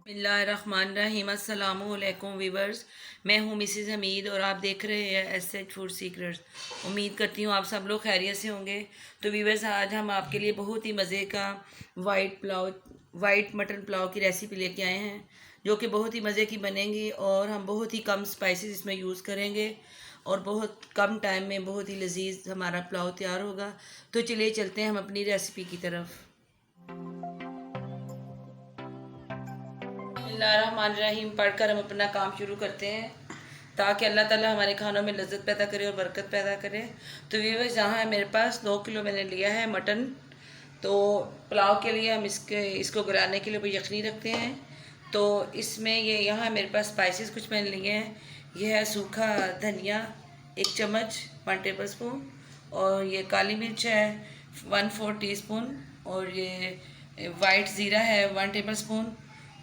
बिस्मिल्लाहिर्रहमानिर्रहीम। अस्सलामुअलैकुम वीवर्स, मैं हूँ मिसिज़ हमीद और आप देख रहे हैं एसएच फूड सीक्रेट्स। उम्मीद करती हूँ आप सब लोग खैरियत से होंगे। तो वीवर्स, आज हम आपके लिए बहुत ही मज़े का वाइट मटन पुलाव की रेसिपी लेके आए हैं, जो कि बहुत ही मज़े की बनेंगी और हम बहुत ही कम स्पाइसेस इसमें यूज़ करेंगे और बहुत कम टाइम में बहुत ही लजीज हमारा पुलाव तैयार होगा। तो चलिए चलते हैं हम अपनी रेसिपी की तरफ। बिस्मिल्लाहिर्रहमानिर्रहीम पढ़कर हम अपना काम शुरू करते हैं, ताकि अल्लाह ताला हमारे खानों में लज्जत पैदा करे और बरकत पैदा करे। तो व्यूअर्स, यहाँ है मेरे पास 2 किलो मैंने लिया है मटन। तो पुलाव के लिए हम इसको गलाने के लिए कोई यखनी रखते हैं। तो इसमें ये यहाँ मेरे पास स्पाइसेस कुछ मैंने लिए हैं। यह है सूखा धनिया 1 चम्मच 1 टेबल स्पून, और ये काली मिर्च है 1/4 टीस्पून, और ये वाइट ज़ीरा है 1 टेबल स्पून,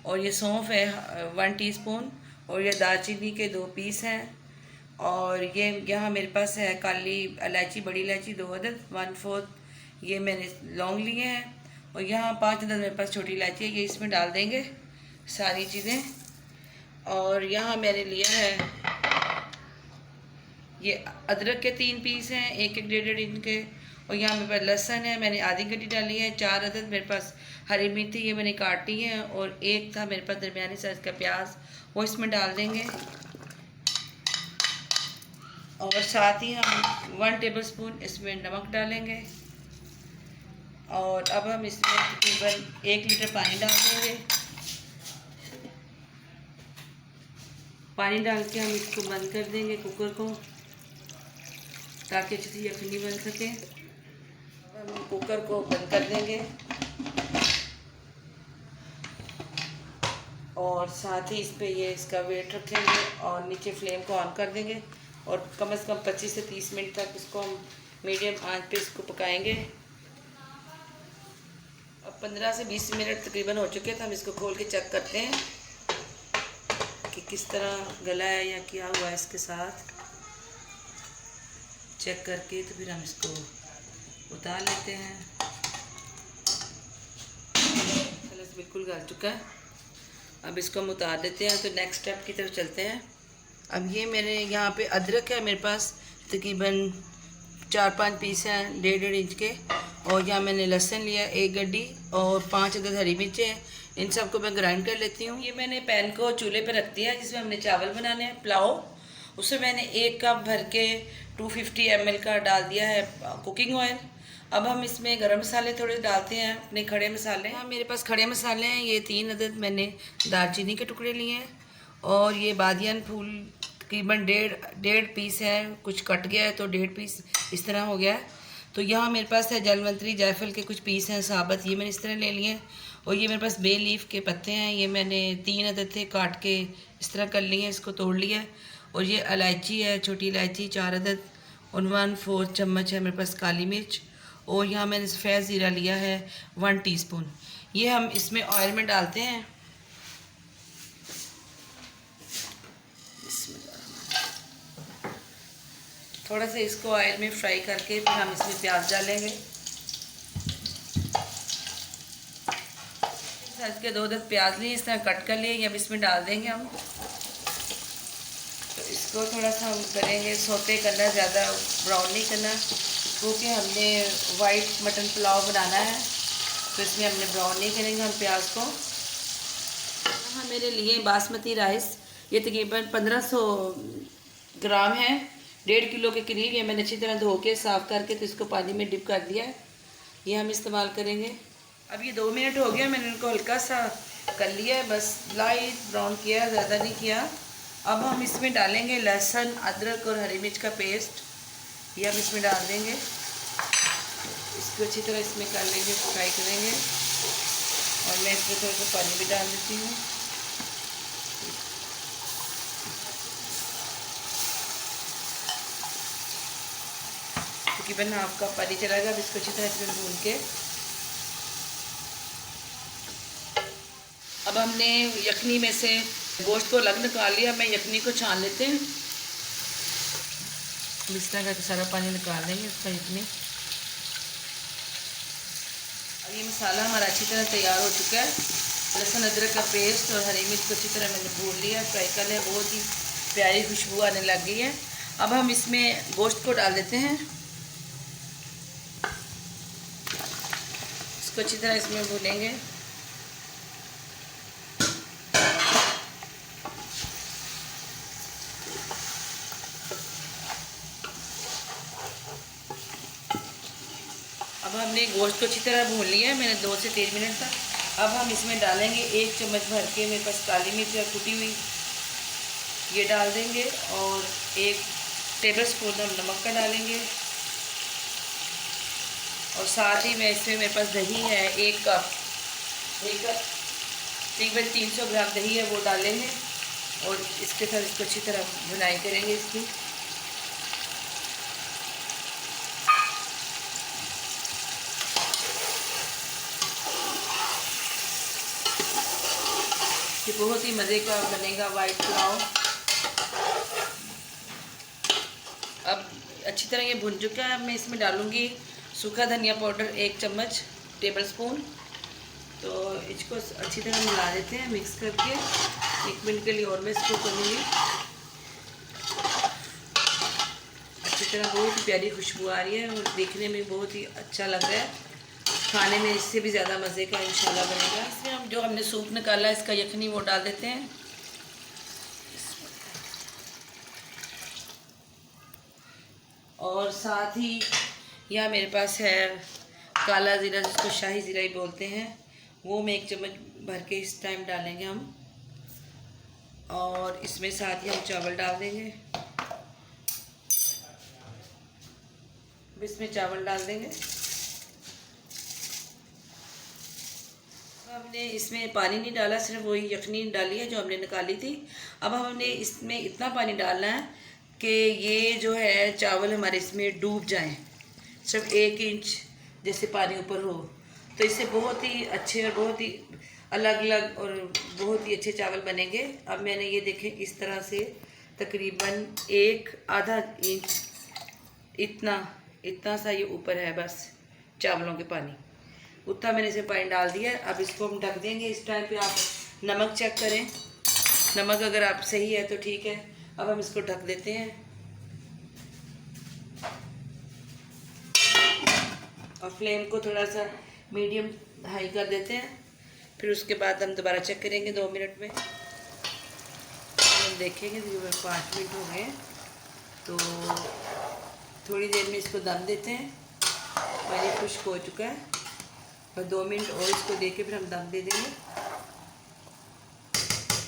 और ये सौंफ है 1 टीस्पून, और ये दालचीनी के 2 पीस हैं, और ये यहाँ मेरे पास है काली इलायची बड़ी इलायची 2 अदद 1/4, ये मैंने लौंग लिए हैं, और यहाँ 5 अदद मेरे पास छोटी इलायची है। ये इसमें डाल देंगे सारी चीज़ें। और यहाँ मैंने लिया है ये अदरक के 3 पीस हैं, 1-1 1.5 इंच के, और यहाँ मेरे पास लहसुन है, मैंने आधी कटी डाली है। 4 अदद मेरे पास हरी मिर्ची, ये मैंने काटी है, और एक था मेरे पास दरमियानी साइज़ का प्याज, वो इसमें डाल देंगे। और साथ ही हम 1 टेबल स्पून इसमें नमक डालेंगे, और अब हम इसमें तकरीबन 1 लीटर पानी डाल देंगे। पानी डाल के हम इसको बंद कर देंगे कुकर को, ताकि अच्छी सी यखनी बन सके। हम कुकर को बंद कर देंगे और साथ ही इस पे ये इसका वेट रखेंगे और नीचे फ्लेम को ऑन कर देंगे, और कम से कम 25 से 30 मिनट तक इसको हम मीडियम आंच पे इसको पकाएंगे। अब 15 से 20 मिनट तकरीबन हो चुके हैं, तो हम इसको खोल के चेक करते हैं कि किस तरह गला है या क्या हुआ है। इसके साथ चेक करके तो फिर हम इसको उतार लेते हैं। बिल्कुल गल चुका है, अब इसको हम उतार देते हैं। तो नेक्स्ट स्टेप की तरफ चलते हैं। अब ये मेरे यहाँ पे अदरक है मेरे पास तकरीबन 4-5 पीस हैं 1.5 इंच के, और यहाँ मैंने लहसुन लिया 1 गड्डी, और 5 अदद हरी मिर्चें हैं। इन सबको मैं ग्राइंड कर लेती हूँ। ये मैंने पैन को चूल्हे पे रख दिया, जिसमें हमने चावल बनाने हैं पुलाव। उसमें मैंने 1 कप भर के 250 ml का डाल दिया है कुकिंग ऑयल। अब हम इसमें गरम मसाले थोड़े डालते हैं, अपने खड़े मसाले। हाँ, मेरे पास खड़े मसाले हैं, ये 3 अदद मैंने दालचीनी के टुकड़े लिए हैं, और ये बादियान फूल तकरीबन 1.5 पीस है, कुछ कट गया है तो 1.5 पीस इस तरह हो गया है। तो यहाँ मेरे पास है जलवंतरी जायफल के कुछ पीस हैं साबत, ये मैंने इस तरह ले लिए हैं। और ये मेरे पास बे लीफ के पत्ते हैं, ये मैंने 3 अदद थे, काट के इस तरह कर लिए हैं, इसको तोड़ लिया है। और ये इलायची है छोटी इलायची 4 अदद, और 1/4 चम्मच है मेरे पास काली मिर्च, और यहाँ मैंने सफ़ेद ज़ीरा लिया है 1 टीस्पून। ये हम इसमें ऑयल में डालते हैं। थोड़ा सा इसको ऑयल में फ्राई करके फिर हम इसमें प्याज डालेंगे। साइज के 2 अदद प्याज लिए, इस तरह कट कर लिए, अब इसमें डाल देंगे हम। तो इसको थोड़ा सा हम करेंगे सोते करना, ज़्यादा ब्राउन नहीं करना, क्योंकि हमने वाइट मटन पुलाव बनाना है, तो इसमें हमने ब्राउन नहीं करेंगे हम प्याज को। यहाँ मेरे लिए बासमती राइस ये तकरीबन 1500 ग्राम है, 1.5 किलो के करीब। ये मैंने अच्छी तरह धो के साफ़ करके तो इसको पानी में डिप कर दिया है, ये हम इस्तेमाल करेंगे। अब ये 2 मिनट हो गया, मैंने इनको हल्का सा कर लिया है, बस लाइट ब्राउन किया, ज़्यादा नहीं किया। अब हम इसमें डालेंगे लहसुन अदरक और हरी मिर्च का पेस्ट, ये हम इसमें डाल देंगे। इसको अच्छी तरह इसमें कर लेंगे, फ्राई करेंगे, और मैं इसमें थोड़ा सा पानी भी डाल देती हूँ। तकरीबन आपका पानी चलाएगा, अब इसको अच्छी तरह इसमें भून के अब हमने यखनी में से गोश्त को अलग निकाल लिया। मैं यखनी को छान लेते हैं, इस तरह का सारा पानी निकाल देंगे उसका यखनी। अब ये मसाला हमारा अच्छी तरह तैयार हो चुका है। लहसुन अदरक का पेस्ट और हरी मिर्च को अच्छी तरह मैंने भून लिया, फ्राई कर लिया। बहुत ही प्यारी खुशबू आने लग गई है। अब हम इसमें गोश्त को डाल देते हैं। इसको अच्छी तरह इसमें भूनेंगे। अब हमने गोश्त को अच्छी तरह भून लिया है मैंने 2 से 3 मिनट तक। अब हम इसमें डालेंगे 1 चम्मच भर के मेरे पास काली मिर्च या कुटी हुई, ये डाल देंगे। और 1 टेबलस्पून हम नमक का डालेंगे। और साथ ही में इसमें मेरे पास दही है 1 कप, तकरीबन 300 ग्राम दही है, वो डालेंगे। और इसके साथ इसको अच्छी तरह भुनाई करेंगे इसकी। ये बहुत ही मज़े का बनेगा वाइट पुलाव। अब अच्छी तरह ये भुन चुका है। अब मैं इसमें डालूँगी सूखा धनिया पाउडर 1 चम्मच टेबल स्पून। तो इसको अच्छी तरह मिला देते हैं मिक्स करके। 1 मिनट के लिए और मैं इसको करूँगी अच्छी तरह। बहुत ही प्यारी खुशबू आ रही है और देखने में बहुत ही अच्छा लग रहा है। खाने में इससे भी ज़्यादा मज़े का इंशाल्लाह बनेगा। इसमें हम जो हमने सूप निकाला है इसका यखनी वो डाल देते हैं। और साथ ही यह मेरे पास है काला ज़ीरा, जिसको शाही ज़ीरा ही बोलते हैं, वो मैं 1 चम्मच भर के इस टाइम डालेंगे हम। और इसमें साथ ही हम चावल डाल देंगे। इसमें चावल डाल देंगे। हमने इसमें पानी नहीं डाला, सिर्फ वही यखनी डाली है जो हमने निकाली थी। अब हमने इसमें इतना पानी डालना है कि ये जो है चावल हमारे इसमें डूब जाएं, सिर्फ 1 इंच जैसे पानी ऊपर हो। तो इससे बहुत ही अच्छे और बहुत ही अलग अलग और बहुत ही अच्छे चावल बनेंगे। अब मैंने ये देखें इस तरह से तकरीबन 1 आधा इंच इतना सा ये ऊपर है बस चावलों के पानी, उतना मैंने इसे पानी डाल दिया है। अब इसको हम ढक देंगे। इस टाइम पे आप नमक चेक करें, नमक अगर आप सही है तो ठीक है। अब हम इसको ढक देते हैं और फ्लेम को थोड़ा सा मीडियम हाई कर देते हैं। फिर उसके बाद हम दोबारा चेक करेंगे 2 मिनट में। हम देखेंगे तकरीबन 5 मिनट हो गए, तो थोड़ी देर में इसको दम देते हैं। पानी खुश्क हो चुका है और 2 मिनट और इसको दे के फिर हम दम दे देंगे।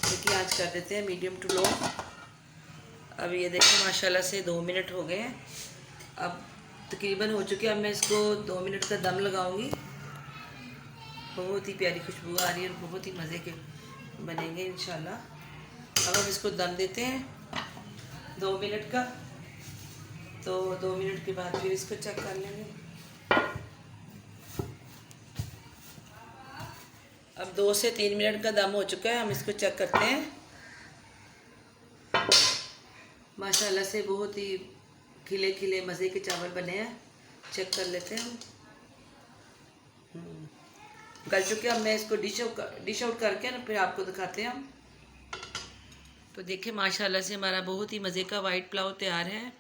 देखिए आंच कर देते हैं मीडियम टू लो। अब ये देखिए माशाल्लाह से 2 मिनट हो गए हैं, अब तकरीबन हो चुके हैं। अब मैं इसको 2 मिनट का दम लगाऊंगी। बहुत ही प्यारी खुशबू आ रही है और बहुत ही मज़े के बनेंगे इंशाल्लाह। अब हम इसको दम देते हैं 2 मिनट का। तो 2 मिनट के बाद फिर इसको चेक कर लेंगे। अब 2 से 3 मिनट का दम हो चुका है, हम इसको चेक करते हैं। माशाल्लाह से बहुत ही खिले खिले मज़े के चावल बने हैं। चेक कर लेते हैं हम। गल चुके हैं। अब मैं इसको डिश आउट करके ना फिर आपको दिखाते हैं हम। तो देखिए माशाल्लाह से हमारा बहुत ही मज़े का वाइट पुलाव तैयार है।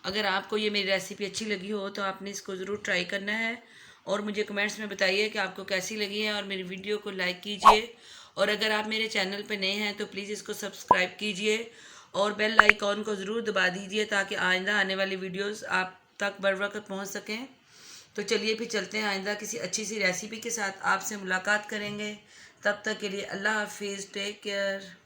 अगर आपको ये मेरी रेसिपी अच्छी लगी हो तो आपने इसको ज़रूर ट्राई करना है और मुझे कमेंट्स में बताइए कि आपको कैसी लगी है। और मेरी वीडियो को लाइक कीजिए और अगर आप मेरे चैनल पर नए हैं तो प्लीज़ इसको सब्सक्राइब कीजिए और बेल आइकॉन को ज़रूर दबा दीजिए ताकि आइंदा आने वाली वीडियोस आप तक बर वक्त पहुँच सकें। तो चलिए फिर चलते हैं, आइंदा किसी अच्छी सी रेसिपी के साथ आपसे मुलाकात करेंगे। तब तक के लिए अल्लाह हाफिज़, टेक केयर।